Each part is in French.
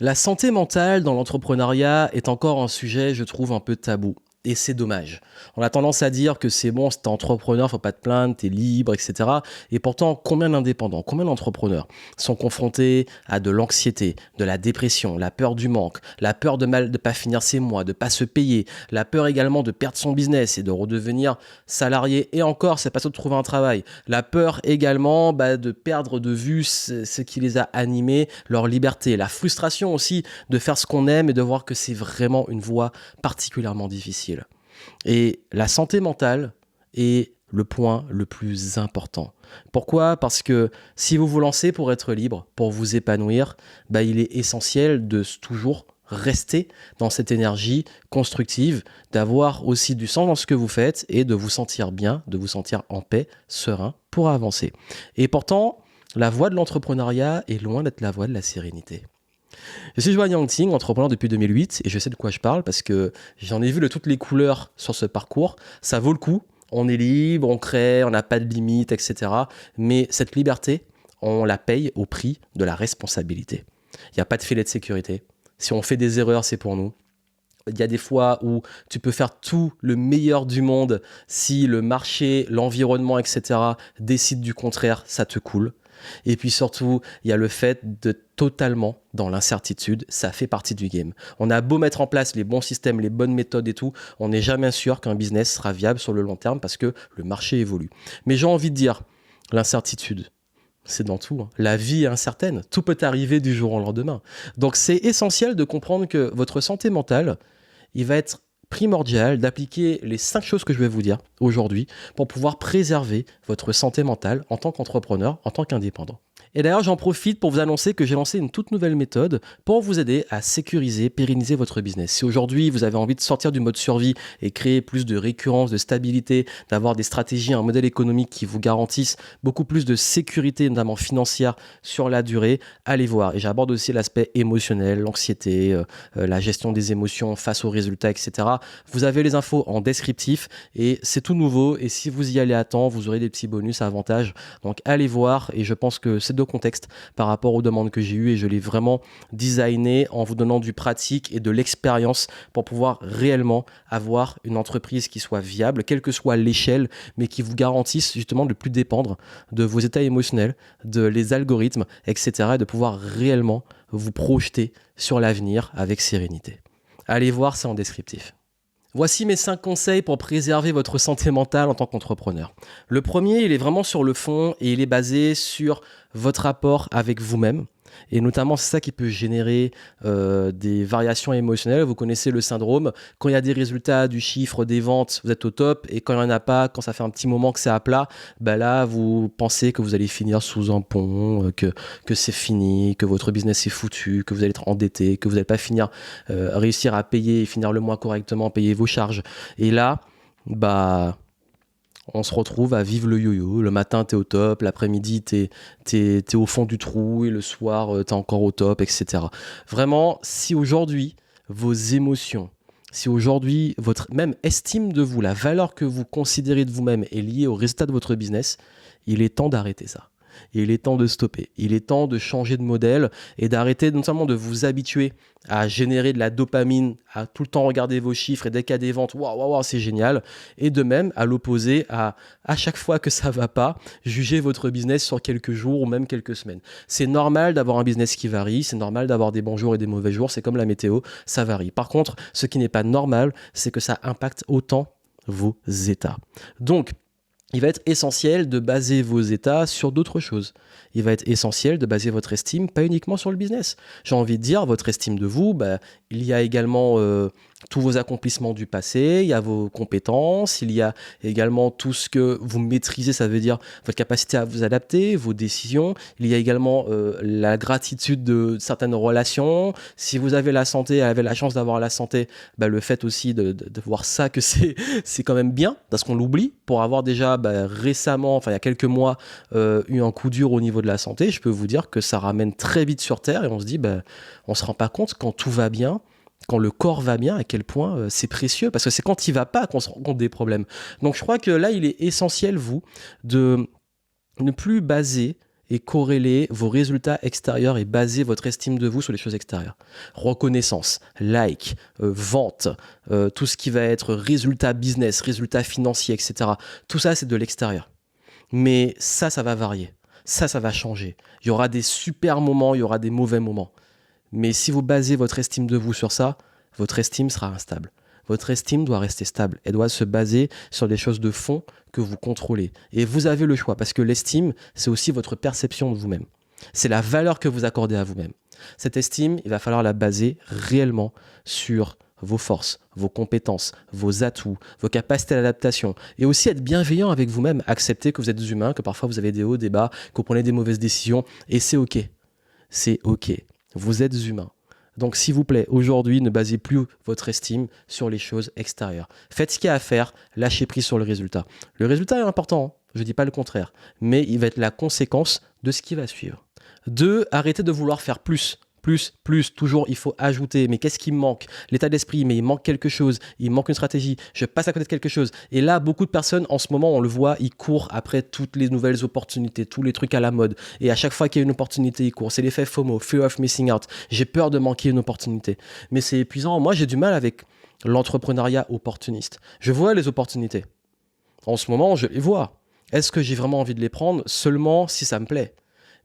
La santé mentale dans l'entrepreneuriat est encore un sujet, je trouve, un peu tabou. Et c'est dommage. On a tendance à dire que c'est bon, si t'es entrepreneur, faut pas te plaindre, t'es libre, etc. Et pourtant, combien d'indépendants, combien d'entrepreneurs sont confrontés à de l'anxiété, de la dépression, la peur du manque, la peur de pas finir ses mois, de pas se payer, la peur également de perdre son business et de redevenir salarié. Et encore, c'est pas ça de trouver un travail. La peur également de perdre de vue ce qui les a animés, leur liberté. La frustration aussi de faire ce qu'on aime et de voir que c'est vraiment une voie particulièrement difficile. Et la santé mentale est le point le plus important. Pourquoi ? Parce que si vous vous lancez pour être libre, pour vous épanouir, il est essentiel de toujours rester dans cette énergie constructive, d'avoir aussi du sens dans ce que vous faites et de vous sentir bien, de vous sentir en paix, serein pour avancer. Et pourtant, la voie de l'entrepreneuriat est loin d'être la voie de la sérénité. Je suis Joanne Yangting, entrepreneur depuis 2008 et je sais de quoi je parle parce que j'en ai vu de toutes les couleurs sur ce parcours. Ça vaut le coup, on est libre, on crée, on n'a pas de limites, etc. Mais cette liberté, on la paye au prix de la responsabilité. Il n'y a pas de filet de sécurité. Si on fait des erreurs, c'est pour nous. Il y a des fois où tu peux faire tout le meilleur du monde. Si le marché, l'environnement, etc. décide du contraire, ça te coule. Et puis surtout, il y a le fait de totalement dans l'incertitude, ça fait partie du game. On a beau mettre en place les bons systèmes, les bonnes méthodes et tout, on n'est jamais sûr qu'un business sera viable sur le long terme parce que le marché évolue. Mais j'ai envie de dire, l'incertitude, c'est dans tout. La vie est incertaine, tout peut arriver du jour au lendemain. Donc c'est essentiel de comprendre que votre santé mentale, il va être primordial d'appliquer les 5 choses que je vais vous dire aujourd'hui pour pouvoir préserver votre santé mentale en tant qu'entrepreneur, en tant qu'indépendant. Et d'ailleurs, j'en profite pour vous annoncer que j'ai lancé une toute nouvelle méthode pour vous aider à sécuriser, pérenniser votre business. Si aujourd'hui, vous avez envie de sortir du mode survie et créer plus de récurrence, de stabilité, d'avoir des stratégies, un modèle économique qui vous garantissent beaucoup plus de sécurité, notamment financière, sur la durée, allez voir. Et j'aborde aussi l'aspect émotionnel, l'anxiété, la gestion des émotions face aux résultats, etc. Vous avez les infos en descriptif et c'est tout nouveau. Et si vous y allez à temps, vous aurez des petits bonus, avantages. Donc allez voir et je pense que c'est de contexte par rapport aux demandes que j'ai eues et je l'ai vraiment designé en vous donnant du pratique et de l'expérience pour pouvoir réellement avoir une entreprise qui soit viable, quelle que soit l'échelle, mais qui vous garantisse justement de ne plus dépendre de vos états émotionnels, de les algorithmes, etc. et de pouvoir réellement vous projeter sur l'avenir avec sérénité. Allez voir, c'est en descriptif. Voici mes 5 conseils pour préserver votre santé mentale en tant qu'entrepreneur. Le premier, il est vraiment sur le fond et il est basé sur votre rapport avec vous-même. Et notamment, c'est ça qui peut générer des variations émotionnelles. Vous connaissez le syndrome. Quand il y a des résultats du chiffre des ventes, vous êtes au top. Et quand il n'y en a pas, quand ça fait un petit moment que c'est à plat, là, vous pensez que vous allez finir sous un pont, que c'est fini, que votre business est foutu, que vous allez être endetté, que vous n'allez pas réussir à payer et finir le mois correctement, payer vos charges. Et là, on se retrouve à vivre le yo-yo. Le matin, t'es au top. L'après-midi, t'es au fond du trou. Et le soir, t'es encore au top, etc. Vraiment, si aujourd'hui, vos émotions, si aujourd'hui, votre même estime de vous, la valeur que vous considérez de vous-même est liée au résultat de votre business, il est temps d'arrêter ça. Il est temps de stopper. Il est temps de changer de modèle et d'arrêter non seulement de vous habituer à générer de la dopamine, à tout le temps regarder vos chiffres et dès qu'il y a des ventes, waouh, c'est génial. Et de même, à l'opposé, à chaque fois que ça va pas, juger votre business sur quelques jours ou même quelques semaines. C'est normal d'avoir un business qui varie, c'est normal d'avoir des bons jours et des mauvais jours, c'est comme la météo, ça varie. Par contre, ce qui n'est pas normal, c'est que ça impacte autant vos états. Donc, il va être essentiel de baser vos états sur d'autres choses. Il va être essentiel de baser votre estime pas uniquement sur le business. J'ai envie de dire, votre estime de vous, il y a également tous vos accomplissements du passé, il y a vos compétences, il y a également tout ce que vous maîtrisez, ça veut dire votre capacité à vous adapter, vos décisions. Il y a également la gratitude de certaines relations. Si vous avez la santé, avez la chance d'avoir la santé, le fait aussi de voir ça, que c'est quand même bien, parce qu'on l'oublie, pour avoir déjà récemment, il y a quelques mois, eu un coup dur au niveau de la santé, je peux vous dire que ça ramène très vite sur Terre et on se dit, on se rend pas compte quand tout va bien, quand le corps va bien, à quel point c'est précieux, parce que c'est quand il va pas qu'on se rend compte des problèmes. Donc je crois que là, il est essentiel, vous, de ne plus baser et corréler vos résultats extérieurs et baser votre estime de vous sur les choses extérieures. Reconnaissance, like, vente, tout ce qui va être résultat business, résultat financier, etc. Tout ça, c'est de l'extérieur. Mais ça va varier. Ça va changer. Il y aura des super moments, il y aura des mauvais moments. Mais si vous basez votre estime de vous sur ça, votre estime sera instable. Votre estime doit rester stable. Elle doit se baser sur des choses de fond que vous contrôlez. Et vous avez le choix, parce que l'estime, c'est aussi votre perception de vous-même. C'est la valeur que vous accordez à vous-même. Cette estime, il va falloir la baser réellement sur vos forces, vos compétences, vos atouts, vos capacités d'adaptation. Et aussi être bienveillant avec vous-même. Accepter que vous êtes humain, que parfois vous avez des hauts, des bas, que vous prenez des mauvaises décisions. Et c'est OK. C'est OK. Vous êtes humain. Donc, s'il vous plaît, aujourd'hui, ne basez plus votre estime sur les choses extérieures. Faites ce qu'il y a à faire, lâchez prise sur le résultat. Le résultat est important, hein, je ne dis pas le contraire, mais il va être la conséquence de ce qui va suivre. 2, arrêtez de vouloir faire plus. Toujours il faut ajouter. Mais qu'est-ce qui me manque? L'état d'esprit, mais il manque quelque chose, il manque une stratégie, je passe à côté de quelque chose. Et là, beaucoup de personnes, en ce moment, on le voit, ils courent après toutes les nouvelles opportunités, tous les trucs à la mode. Et à chaque fois qu'il y a une opportunité, ils courent. C'est l'effet FOMO, Fear of Missing Out. J'ai peur de manquer une opportunité. Mais c'est épuisant. Moi, j'ai du mal avec l'entrepreneuriat opportuniste. Je vois les opportunités. En ce moment, je les vois. Est-ce que j'ai vraiment envie de les prendre? Seulement si ça me plaît.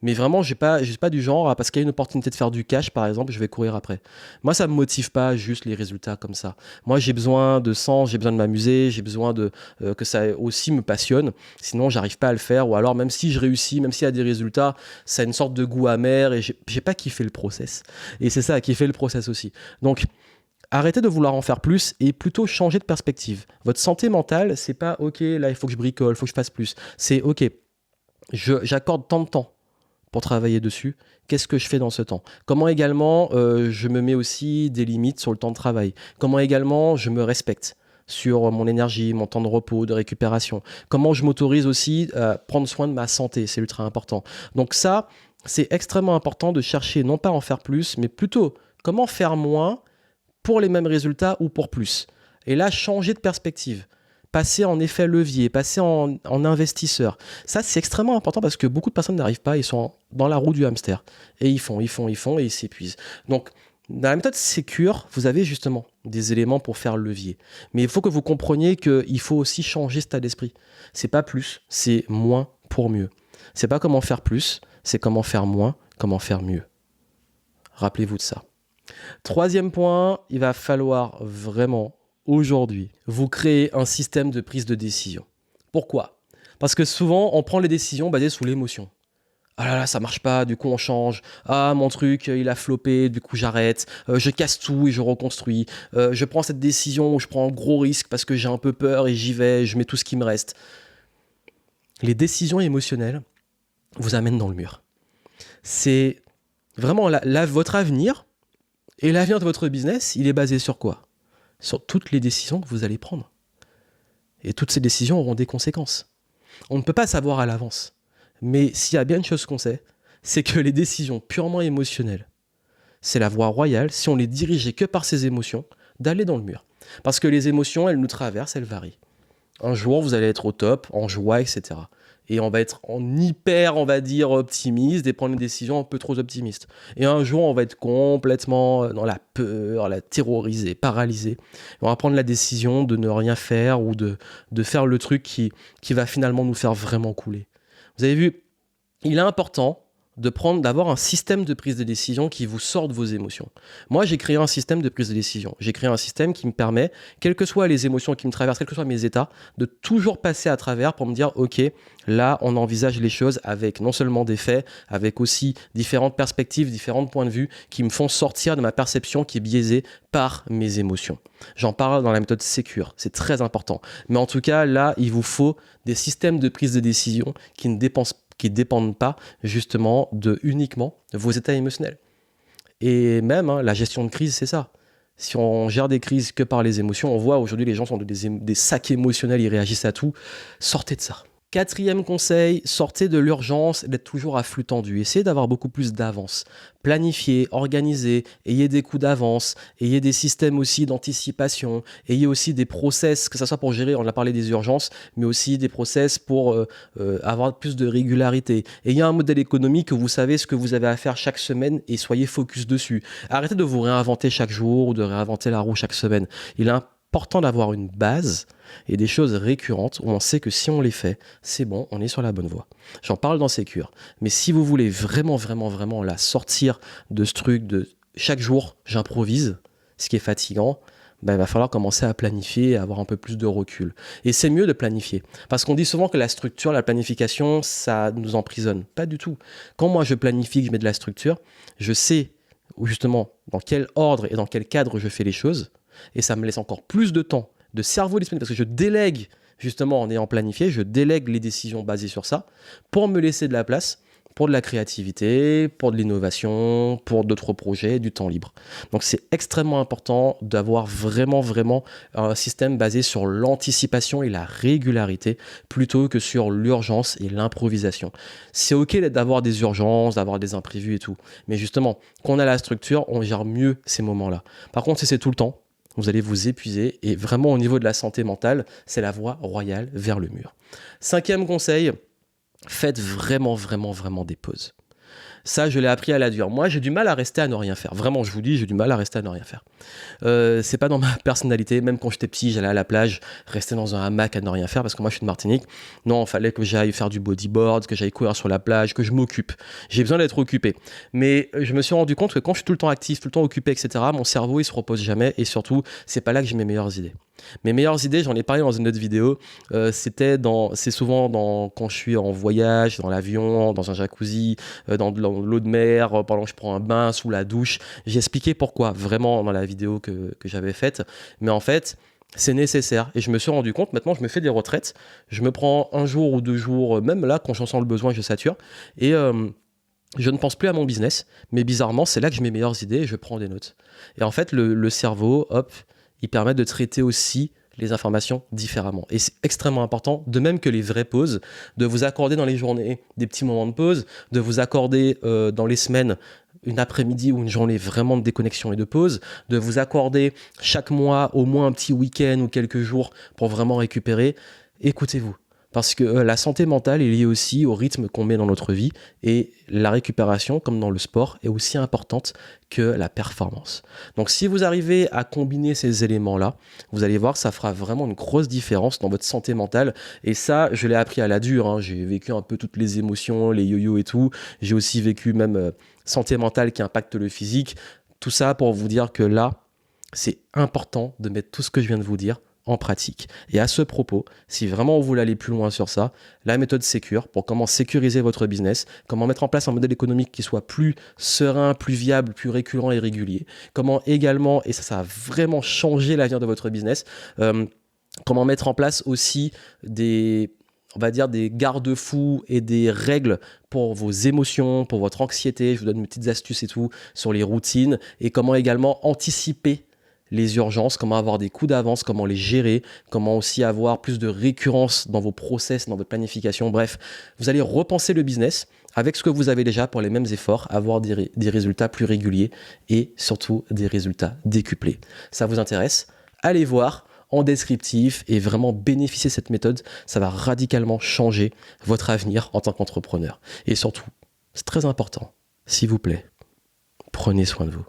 Mais vraiment, je suis pas du genre, parce qu'il y a une opportunité de faire du cash, par exemple, je vais courir après. Moi, ça me motive pas juste les résultats comme ça. Moi, j'ai besoin de sens, j'ai besoin de m'amuser, j'ai besoin que ça aussi me passionne. Sinon, j'arrive pas à le faire. Ou alors, même si je réussis, même s'il y a des résultats, ça a une sorte de goût amer et j'ai pas kiffé le process. Et c'est ça, kiffer le process aussi. Donc, arrêtez de vouloir en faire plus et plutôt changer de perspective. Votre santé mentale, c'est pas OK, là, il faut que je bricole, il faut que je fasse plus. C'est OK, j'accorde tant de temps pour travailler dessus. Qu'est-ce que je fais dans ce temps? Comment également je me mets aussi des limites sur le temps de travail? Comment également je me respecte sur mon énergie, mon temps de repos, de récupération? Comment je m'autorise aussi à prendre soin de ma santé? C'est ultra important. Donc ça, c'est extrêmement important de chercher non pas à en faire plus, mais plutôt comment faire moins pour les mêmes résultats ou pour plus. Et là, changer de perspective. Passer en effet levier, passer en investisseur. Ça, c'est extrêmement important parce que beaucoup de personnes n'arrivent pas, ils sont dans la roue du hamster. Et ils font et ils s'épuisent. Donc, dans la méthode Secure, vous avez justement des éléments pour faire levier. Mais il faut que vous compreniez qu'il faut aussi changer cet état d'esprit. C'est pas plus, c'est moins pour mieux. C'est pas comment faire plus, c'est comment faire moins, comment faire mieux. Rappelez-vous de ça. 3e point, il va falloir vraiment aujourd'hui, vous créez un système de prise de décision. Pourquoi? Parce que souvent, on prend les décisions basées sous l'émotion. Ah là là, ça marche pas, du coup on change. Ah, mon truc, il a floppé, du coup j'arrête. Je casse tout et je reconstruis. Je prends cette décision où je prends un gros risque parce que j'ai un peu peur et j'y vais, je mets tout ce qui me reste. Les décisions émotionnelles vous amènent dans le mur. C'est vraiment votre avenir et l'avenir de votre business, il est basé sur quoi? Sur toutes les décisions que vous allez prendre. Et toutes ces décisions auront des conséquences. On ne peut pas savoir à l'avance. Mais s'il y a bien une chose qu'on sait, c'est que les décisions purement émotionnelles, c'est la voie royale, si on les dirigeait que par ces émotions, d'aller dans le mur. Parce que les émotions, elles nous traversent, elles varient. Un jour, vous allez être au top, en joie, etc. Et on va être en hyper, on va dire, optimiste et prendre une décision un peu trop optimiste. Et un jour, on va être complètement dans la peur, la terrorisée, paralysé. Et on va prendre la décision de ne rien faire ou de faire le truc qui va finalement nous faire vraiment couler. Vous avez vu, il est important d'avoir un système de prise de décision qui vous sort de vos émotions. Moi, j'ai créé un système de prise de décision. J'ai créé un système qui me permet, quelles que soient les émotions qui me traversent, quels que soient mes états, de toujours passer à travers pour me dire, OK, là, on envisage les choses avec non seulement des faits, avec aussi différentes perspectives, différents points de vue qui me font sortir de ma perception qui est biaisée par mes émotions. J'en parle dans la méthode Secure, c'est très important. Mais en tout cas, là, il vous faut des systèmes de prise de décision qui ne dépendent pas justement uniquement de vos états émotionnels. Et même, la gestion de crise, c'est ça. Si on gère des crises que par les émotions, on voit aujourd'hui les gens sont des sacs émotionnels, ils réagissent à tout. Sortez de ça. Quatrième conseil, sortez de l'urgence et d'être toujours à flux tendu. Essayez d'avoir beaucoup plus d'avance. Planifiez, organisez, ayez des coups d'avance, ayez des systèmes aussi d'anticipation, ayez aussi des process, que ce soit pour gérer, on a parlé des urgences, mais aussi des process pour avoir plus de régularité. Ayez un modèle économique que vous savez ce que vous avez à faire chaque semaine et soyez focus dessus. Arrêtez de vous réinventer chaque jour ou de réinventer la roue chaque semaine. Il est important d'avoir une base et des choses récurrentes où on sait que si on les fait, c'est bon, on est sur la bonne voie. J'en parle dans Sécure. Mais si vous voulez vraiment la sortir de ce truc de chaque jour, j'improvise, ce qui est fatigant, il va falloir commencer à planifier et avoir un peu plus de recul. Et c'est mieux de planifier. Parce qu'on dit souvent que la structure, la planification, ça nous emprisonne. Pas du tout. Quand moi je planifie, que je mets de la structure, je sais justement dans quel ordre et dans quel cadre je fais les choses. Et ça me laisse encore plus de temps, de cerveau disponible, parce que je délègue, justement en ayant planifié, je délègue les décisions basées sur ça, pour me laisser de la place pour de la créativité, pour de l'innovation, pour d'autres projets, du temps libre. Donc c'est extrêmement important d'avoir vraiment un système basé sur l'anticipation et la régularité, plutôt que sur l'urgence et l'improvisation. C'est ok d'avoir des urgences, d'avoir des imprévus et tout, mais justement, quand on a la structure, on gère mieux ces moments-là. Par contre, si c'est tout le temps, vous allez vous épuiser et vraiment au niveau de la santé mentale, c'est la voie royale vers le mur. Cinquième conseil, faites vraiment des pauses. Ça, je l'ai appris à la dure. Moi, j'ai du mal à rester à ne rien faire. Vraiment, je vous dis, j'ai du mal à rester à ne rien faire. C'est pas dans ma personnalité. Même quand j'étais petit, j'allais à la plage, rester dans un hamac à ne rien faire parce que moi, je suis de Martinique. Non, il fallait que j'aille faire du bodyboard, que j'aille courir sur la plage, que je m'occupe. J'ai besoin d'être occupé. Mais je me suis rendu compte que quand je suis tout le temps actif, tout le temps occupé, etc., mon cerveau, il se repose jamais. Et surtout, c'est pas là que j'ai mes meilleures idées. Mes meilleures idées, j'en ai parlé dans une autre vidéo, c'est souvent quand je suis en voyage, dans l'avion, dans un jacuzzi, dans de l'eau de mer, pendant que je prends un bain, sous la douche. J'ai expliqué pourquoi, vraiment dans la vidéo que j'avais faite. Mais en fait, c'est nécessaire. Et je me suis rendu compte, maintenant je me fais des retraites, je me prends 1 jour ou 2 jours, même là, quand j'en sens le besoin, je sature. Et je ne pense plus à mon business, mais bizarrement, c'est là que j'ai mes meilleures idées et je prends des notes. Et en fait, le cerveau, hop, il permet de traiter aussi les informations différemment. Et c'est extrêmement important, de même que les vraies pauses, de vous accorder dans les journées des petits moments de pause, de vous accorder dans les semaines une après-midi ou une journée vraiment de déconnexion et de pause, de vous accorder chaque mois au moins un petit week-end ou quelques jours pour vraiment récupérer. Écoutez-vous. Parce que la santé mentale est liée aussi au rythme qu'on met dans notre vie et la récupération, comme dans le sport, est aussi importante que la performance. Donc si vous arrivez à combiner ces éléments-là, vous allez voir que ça fera vraiment une grosse différence dans votre santé mentale. Et ça, je l'ai appris à la dure, hein. J'ai vécu un peu toutes les émotions, les yo-yo et tout. J'ai aussi vécu même santé mentale qui impacte le physique. Tout ça pour vous dire que là, c'est important de mettre tout ce que je viens de vous dire en pratique. Et à ce propos, si vraiment vous voulez aller plus loin sur ça, la méthode Sécure pour comment sécuriser votre business, comment mettre en place un modèle économique qui soit plus serein, plus viable, plus récurrent et régulier, comment également, et ça va vraiment changer l'avenir de votre business, comment mettre en place aussi on va dire des garde-fous et des règles pour vos émotions, pour votre anxiété. Je vous donne mes petites astuces et tout sur les routines et comment également anticiper les urgences, comment avoir des coups d'avance, comment les gérer, comment aussi avoir plus de récurrence dans vos process, dans votre planification. Bref, vous allez repenser le business avec ce que vous avez déjà pour les mêmes efforts, avoir des résultats plus réguliers et surtout des résultats décuplés. Ça vous intéresse? Allez voir en descriptif et vraiment bénéficier de cette méthode. Ça va radicalement changer votre avenir en tant qu'entrepreneur. Et surtout, c'est très important, s'il vous plaît, prenez soin de vous.